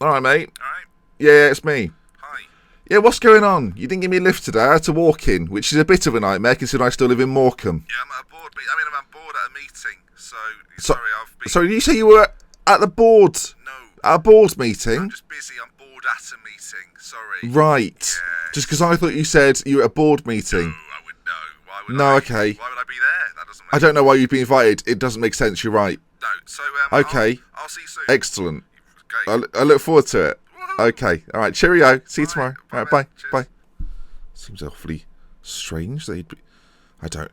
Alright, mate. Alright. Yeah, it's me. Hi. Yeah, what's going on? You didn't give me a lift today. I had to walk in, which is a bit of a nightmare considering I still live in Morecambe. Yeah, I'm at a board meeting. I'm bored at a meeting, so sorry, I've been... Sorry, did you say you were at the board? No. At a board meeting? I'm just busy. I'm bored at a meeting. Sorry. Right. Yeah. Just because I thought you said you were at a board meeting. No, I would know. Why would No, I? okay. Why would I be there? That doesn't make I don't know why you'd be invited. It doesn't make sense. You're right. No, so, Okay. I'll see you soon. Excellent. Okay. I look forward to it. Woohoo. Okay. All right. Cheerio. See you Bye. tomorrow. Bye, All right. man. Bye. Cheers. Bye. Seems awfully strange that he'd be... I don't...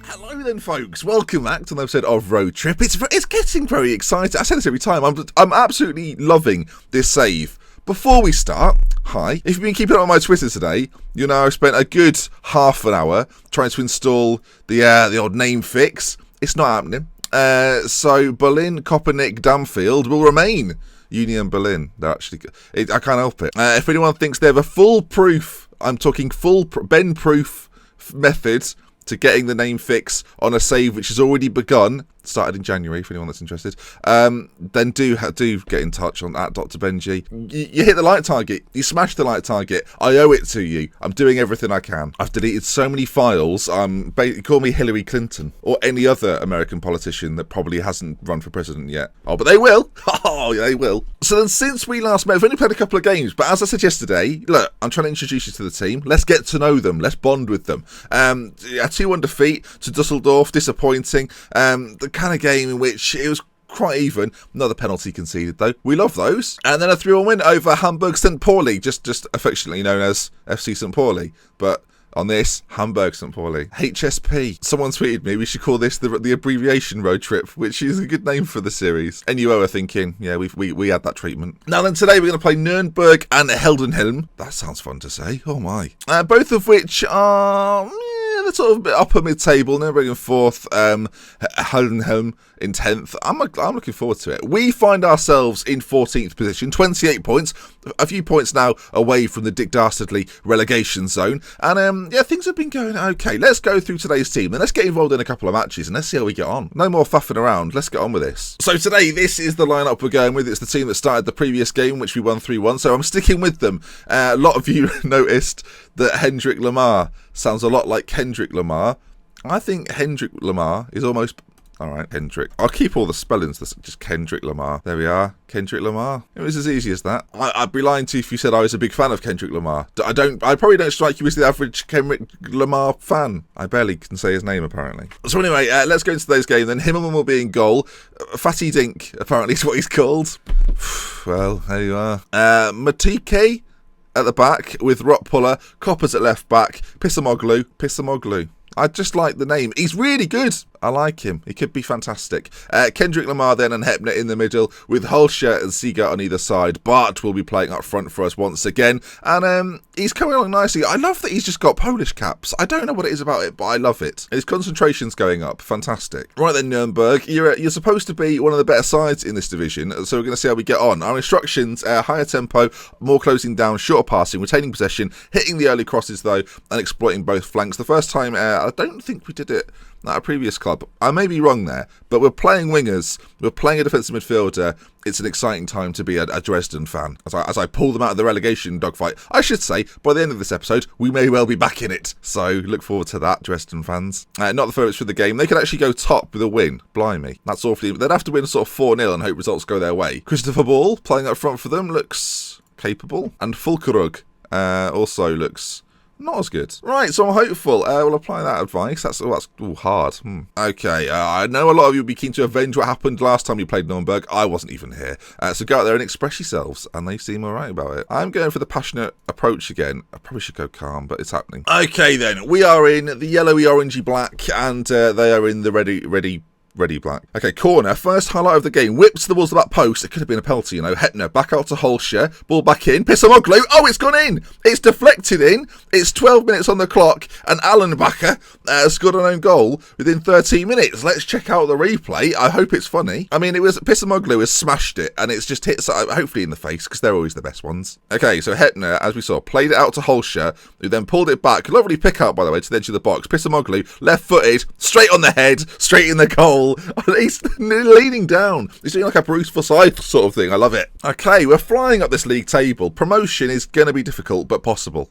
Hello then, folks. Welcome back to another episode of Road Trip. It's getting very exciting. I say this every time. I'm absolutely loving this save. Before we start, hi. If you've been keeping up on my Twitter today, you know I've spent a good half an hour trying to install the old name fix. It's not happening. So Berlin, Kopernik, Damfield will remain Union Berlin. They're actually, I can't help it. If anyone thinks they have a foolproof, I'm talking Ben-proof method to getting the name fix on a save which has already begun, started in January for anyone that's interested, then do get in touch on @DrBenji. You hit the like target, you smashed the like target, I owe it to you, I'm doing everything I can. I've deleted so many files, call me Hillary Clinton, or any other American politician that probably hasn't run for president yet. Oh, but they will! Oh, they will. So then since we last met, I've only played a couple of games, but as I said yesterday, look, I'm trying to introduce you to the team, let's get to know them, let's bond with them. A 2-1 defeat to Dusseldorf, disappointing, the kind of game in which it was quite even. Another penalty conceded though. We love those. And then a 3-1 win over Hamburg St. Pauli, just affectionately known as FC St. Pauli. But on this, Hamburg St. Pauli. HSP. Someone tweeted me we should call this the abbreviation Road Trip, which is a good name for the series. And you are thinking, yeah, we had that treatment. Now then, today we're going to play Nuremberg and Heldenhelm. That sounds fun to say. Oh my. Both of which are... they're sort of a bit upper mid-table. Nuremberg in 4th, Heldenhelm in 10th. I'm looking forward to it. We find ourselves in 14th position, 28 points, a few points now away from the Dick Dastardly relegation zone. And yeah, things have been going okay. Let's go through today's team and let's get involved in a couple of matches and let's see how we get on. No more faffing around. Let's get on with this. So today, this is the lineup we're going with. It's the team that started the previous game, which we won 3-1. So I'm sticking with them. A lot of you noticed that Hendrik Lamar sounds a lot like Kendrick Lamar. I think Hendrik Lamar is almost... Alright, Kendrick. I'll keep all the spellings, just Kendrick Lamar. There we are, Kendrick Lamar. It was as easy as that. I'd be lying to you if you said I was a big fan of Kendrick Lamar. I probably don't strike you as the average Kendrick Lamar fan. I barely can say his name, apparently. So anyway, let's go into today's game then. Himmelman will be in goal. Fatty Dink, apparently, is what he's called. Well, there you are. Matike at the back with Rotpuller. Coppers at left back. Pissamoglu. I just like the name. He's really good. I like him. He could be fantastic. Kendrick Lamar then and Hepner in the middle with Hulscher and Seager on either side. Bart will be playing up front for us once again. And he's coming along nicely. I love that he's just got Polish caps. I don't know what it is about it, but I love it. His concentration's going up. Fantastic. Right then, Nuremberg. You're supposed to be one of the better sides in this division, so we're going to see how we get on. Our instructions, higher tempo, more closing down, shorter passing, retaining possession, hitting the early crosses though, and exploiting both flanks. The first time, I don't think we did it at a previous club. I may be wrong there, but we're playing wingers, we're playing a defensive midfielder. It's an exciting time to be a Dresden fan. As I pull them out of the relegation dogfight, I should say, by the end of this episode, we may well be back in it. So look forward to that, Dresden fans. Not the favourites for the game. They could actually go top with a win. Blimey. That's awfully... They'd have to win sort of 4-0 and hope results go their way. Christopher Ball, playing up front for them, looks capable. And Fulkerug also looks... not as good. Right, so I'm hopeful. We'll apply that advice. That's hard. Okay, I know a lot of you will be keen to avenge what happened last time you played Nuremberg. I wasn't even here. So go out there and express yourselves, and they seem alright about it. I'm going for the passionate approach again. I probably should go calm, but it's happening. Okay then, we are in the yellowy, orangey, black, and they are in the ready ready black. Okay, corner. First highlight of the game. Whips towards the back post. It could have been a penalty, you know. Hepner back out to Holscher. Ball back in. Pissamoglu. Oh, it's gone in. It's deflected in. It's 12 minutes on the clock. And Allenbacher scored an own goal within 13 minutes. Let's check out the replay. I hope it's funny. I mean, Pissamoglu has smashed it. And it's just hit, hopefully in the face, because they're always the best ones. Okay, so Hepner, as we saw, played it out to Holscher, who then pulled it back. Lovely pick out, by the way, to the edge of the box. Pissamoglu, left-footed, straight on the head, straight in the goal. He's leaning down. He's doing like a Bruce Forsyth sort of thing. I love it. Okay, we're flying up this league table. Promotion is going to be difficult, but possible.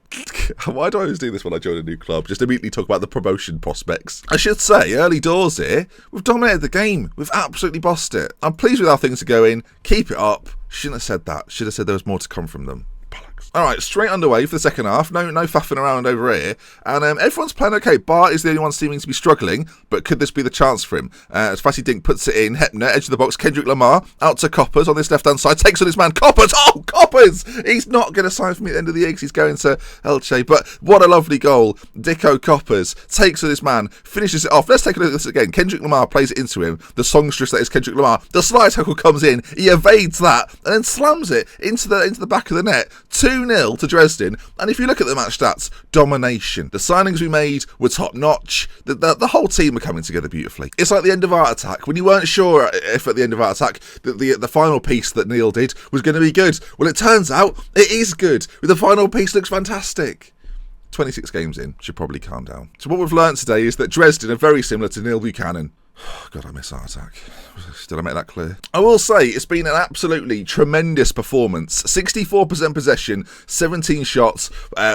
Why do I always do this when I join a new club? Just immediately talk about the promotion prospects. I should say, early doors here, we've dominated the game. We've absolutely bossed it. I'm pleased with how things are going. Keep it up. Shouldn't have said that. Should have said there was more to come from them. Alright, straight underway for the second half. No faffing around over here. And everyone's playing okay. Bart is the only one seeming to be struggling, but could this be the chance for him? As Fatty Dink puts it in, Hepner, edge of the box, Kendrick Lamar, out to Coppers on this left-hand side, takes on his man, Coppers! Oh, Coppers! He's not going to sign for me at the end of the eggs. He's going to Elche, but what a lovely goal. Dicko Coppers takes on his man, finishes it off. Let's take a look at this again. Kendrick Lamar plays it into him. The songstress that is Kendrick Lamar. The slide tackle comes in. He evades that and then slams it into the back of the net. 2-0 to Dresden, and if you look at the match stats, domination. The signings we made were top notch. The whole team are coming together beautifully. It's like the end of Art Attack, when you weren't sure if at the end of Art Attack that the final piece that Neil did was going to be good. Well, it turns out it is good. The final piece looks fantastic. 26 games in, should probably calm down. So what we've learned today is that Dresden are very similar to Neil Buchanan. God, I miss Art Attack. Did I make that clear? I will say it's been an absolutely tremendous performance. 64% possession, 17 shots,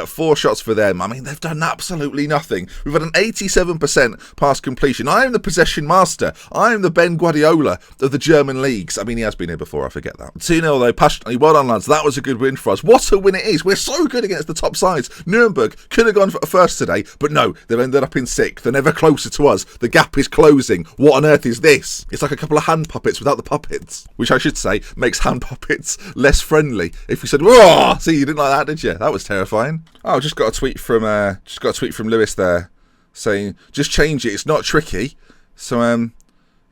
4 shots for them. I mean, they've done absolutely nothing. We've had an 87% pass completion. I am the possession master. I am the Ben Guardiola of the German leagues. I mean, he has been here before, I forget that. 2-0 though, passionately. Well done, lads. That was a good win for us. What a win it is. We're so good against the top sides. Nuremberg could have gone for first today, but no, they've ended up in 6th. They're never closer to us. The gap is closing. What on earth is this? It's like a couple of hand puppets without the puppets, which I should say makes hand puppets less friendly. If you said, "Whoa!" See, you didn't like that, did you? That was terrifying. Oh, just got a tweet from Lewis there saying, "Just change it. It's not tricky." So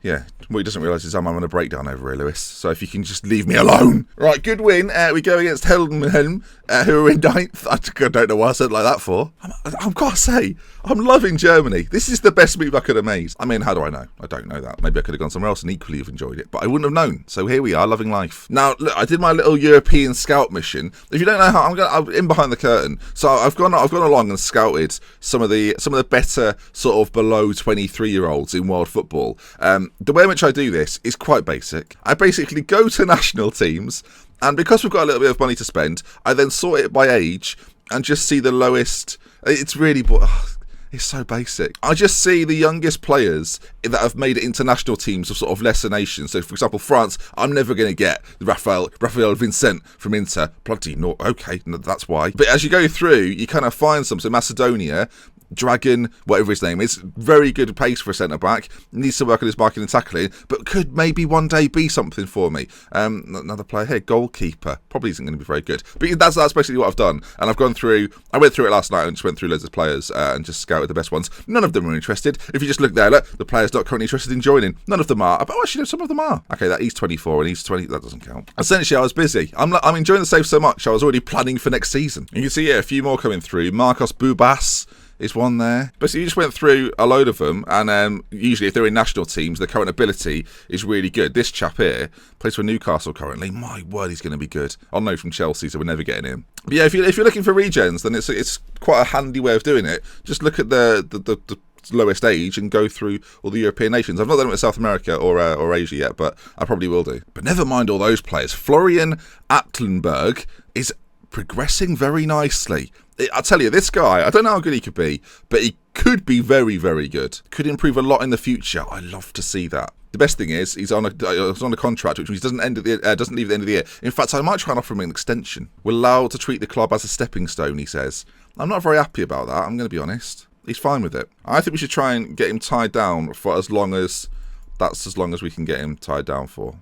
yeah, what he doesn't realise is I'm having a breakdown over here, Lewis. So if you can just leave me alone. Right, good win. We go against Heldenhelm, who are in 9th. I don't know why I said it like that for. I've got to say, I'm loving Germany. This is the best move I could have made. I mean, how do I know? I don't know that. Maybe I could have gone somewhere else and equally have enjoyed it, but I wouldn't have known. So here we are, loving life. Now, look, I did my little European scout mission. If you don't know how, I'm in behind the curtain. So I've gone along and scouted some of the better sort of below 23-year-olds in world football. The way in which I do this is quite basic. I basically go to national teams, and because we've got a little bit of money to spend, I then sort it by age and just see the lowest. It's really. It's so basic. I just see the youngest players that have made it international teams of sort of lesser nations. So, for example, France, I'm never going to get Raphael Vincent from Inter. Bloody no. Okay, no, that's why. But as you go through, you kind of find some. So Macedonia, Dragon, whatever his name is, very good pace for a centre-back, needs to work on his marking and tackling, but could maybe one day be something for me. Another player here, goalkeeper, probably isn't going to be very good, but that's basically what I've done, and I went through it last night and just went through loads of players and just scouted the best ones. None of them are interested. If you just look there, look, the player's not currently interested in joining. None of them are. Oh, actually, no, some of them are. Okay, he's 24 and he's 20, that doesn't count. Essentially, I was busy. I'm enjoying the save so much, I was already planning for next season. You can see, a few more coming through. Marcos Bubas is one there. Basically, you just went through a load of them, and usually if they're in national teams, their current ability is really good. This chap here plays for Newcastle currently. My word, he's going to be good. I know from Chelsea, so we're never getting him. But yeah, if you're looking for regens, then it's quite a handy way of doing it. Just look at the lowest age and go through all the European nations. I've not done it with South America or Asia yet, but I probably will do. But never mind all those players. Florian Atlenberg is progressing very nicely. I'll tell you, this guy, I don't know how good he could be, but he could be very, very good. Could improve a lot in the future. I love to see that. The best thing is, he's on a contract, which means he doesn't leave at the end of the year. In fact, I might try and offer him an extension. We're allowed to treat the club as a stepping stone, he says. I'm not very happy about that, I'm going to be honest. He's fine with it. I think we should try and get him tied down for as long as we can get him tied down for.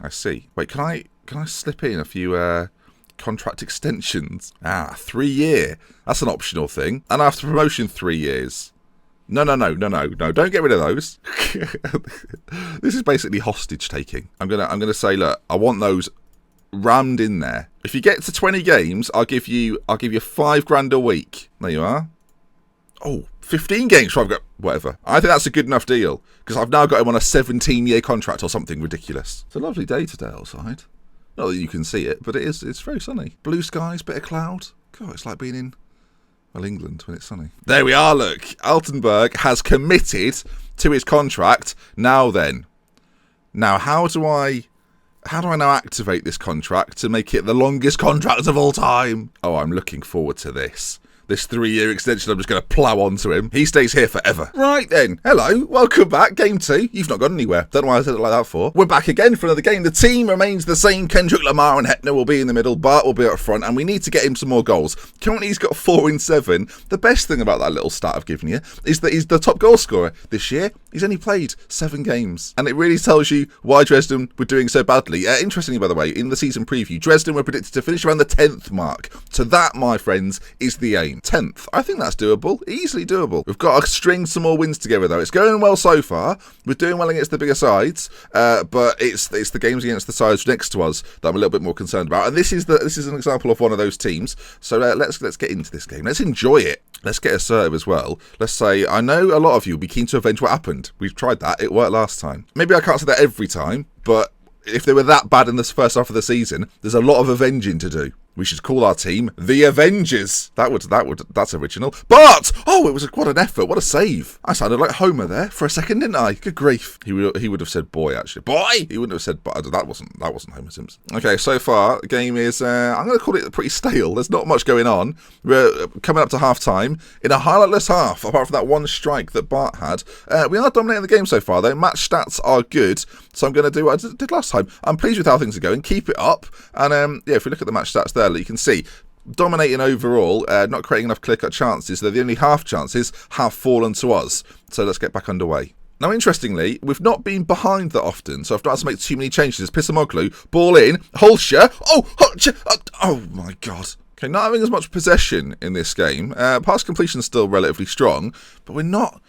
I see. Wait, can I slip in a few contract extensions? 3 year. That's an optional thing. And after promotion, 3 years. No, don't get rid of those. This is basically hostage taking. I'm gonna say, look, I want those rammed in there. If you get to 20 games, I'll give you $5,000 a week. There you are. Oh, 15 games for I've got whatever. I think that's a good enough deal because I've now got him on a 17-year contract or something ridiculous. It's a lovely day today outside. Not that you can see it, but it's very sunny. Blue skies, bit of cloud. God, it's like being in, well, England when it's sunny. There we are, look. Altenberg has committed to his contract. Now then. Now, how do I now activate this contract to make it the longest contract of all time? Oh, I'm looking forward to this. This 3-year extension, I'm just going to plough onto him. He stays here forever. Right then. Hello. Welcome back. Game 2. You've not gone anywhere. Don't know why I said it like that for. We're back again for another game. The team remains the same. Kendrick Lamar and Hepner will be in the middle. Bart will be up front. And we need to get him some more goals. Currently, he's got 4 in 7. The best thing about that little stat I've given you is that he's the top goal scorer this year. He's only played 7 games. And it really tells you why Dresden were doing so badly. Interestingly, by the way, in the season preview, Dresden were predicted to finish around the 10th mark. So that, my friends, is the aim. 10th. I think that's doable. Easily doable. We've got to string some more wins together, though. It's going well so far. We're doing well against the bigger sides, but it's the games against the sides next to us that I'm a little bit more concerned about. And this is an example of one of those teams. So let's get into this game. Let's enjoy it. Let's get assertive as well. Let's say, I know a lot of you will be keen to avenge what happened. We've tried that. It worked last time. Maybe I can't say that every time, but if they were that bad in the first half of the season, there's a lot of avenging to do. We should call our team the Avengers. That's original. But what an effort. What a save. I sounded like Homer there for a second, didn't I? Good grief. He would have said boy, actually. Boy! He wouldn't have said boy. That wasn't Homer Simpson. Okay, so far the game is I'm going to call it pretty stale. There's not much going on. We're coming up to half time in a highlightless half, apart from that one strike that Bart had. We are dominating the game so far, though. Match stats are good, so I'm going to do what I did last time. I'm pleased with how things are going. Keep it up, and if we look at the match stats there, you can see dominating overall, not creating enough clear-cut chances. The only half chances have fallen to us. So let's get back underway. Now, interestingly, we've not been behind that often, so I've not had to make too many changes. Pissamoglu, ball in, Holscher. Oh my God. Okay, not having as much possession in this game. Pass completion is still relatively strong, but we're not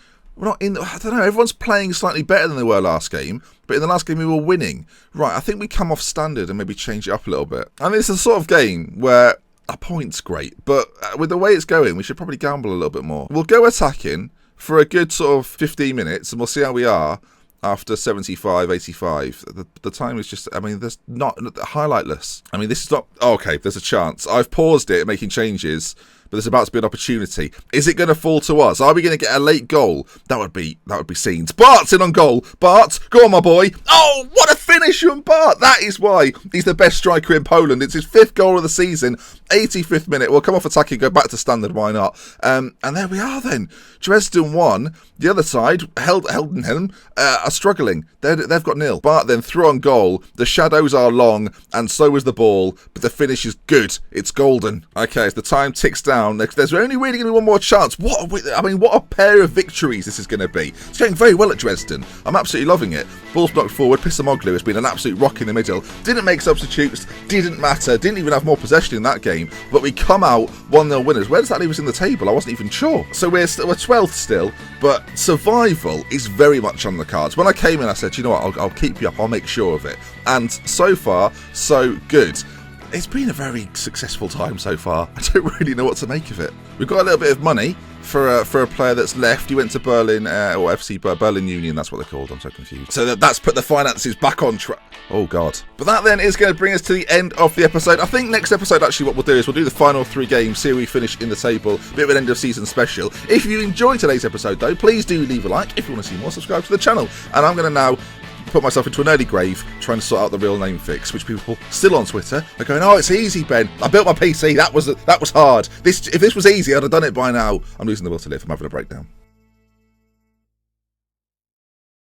in. I don't know. Everyone's playing slightly better than they were last game, but in the last game we were winning. Right, I think we come off standard and maybe change it up a little bit. I mean, it's the sort of game where a point's great, but with the way it's going, we should probably gamble a little bit more. We'll go attacking for a good sort of 15 minutes, and we'll see how we are after 75, 85. The time is just, I mean, there's not highlightless. I mean, this is not. Oh, okay, there's a chance. I've paused it, making changes. But there's about to be an opportunity. Is it going to fall to us? Are we going to get a late goal? That would be scenes. Bart's in on goal. Bart, go on, my boy. Oh, what a finish from Bart. That is why he's the best striker in Poland. It's his 5th goal of the season. 85th minute. We'll come off attacking, go back to standard. Why not? And there we are then. Dresden won. The other side, Heldenhelm, are struggling. They've got 0. Bart then threw on goal. The shadows are long, and so is the ball. But the finish is good. It's golden. Okay, as the time ticks down, there's only really going to be one more chance. What a pair of victories this is going to be. It's going very well at Dresden. I'm absolutely loving it. Ball's blocked forward. Pissamoglu has been an absolute rock in the middle. Didn't make substitutes. Didn't matter. Didn't even have more possession in that game. But we come out 1-0 winners. Where does that leave us in the table? I wasn't even sure. So we're 12th still, but survival is very much on the cards. When I came in, I said, you know what, I'll keep you up. I'll make sure of it. And so far, so good. It's been a very successful time so far. I don't really know what to make of it. We've got a little bit of money for a player that's left. He went to Berlin, or FC Berlin Union, that's what they're called. I'm so confused. So that's put the finances back on track. Oh, God. But that then is going to bring us to the end of the episode. I think next episode, actually, what we'll do is we'll do the final 3 games, see where we finish in the table. A bit of an end of season special. If you enjoyed today's episode, though, please do leave a like. If you want to see more, subscribe to the channel. And I'm going to now put myself into an early grave trying to sort out the real name fix, which people still on Twitter are going, oh, it's easy, Ben. I built my PC. That was hard. If this was easy, I'd have done it by now. I'm losing the will to live. I'm having a breakdown.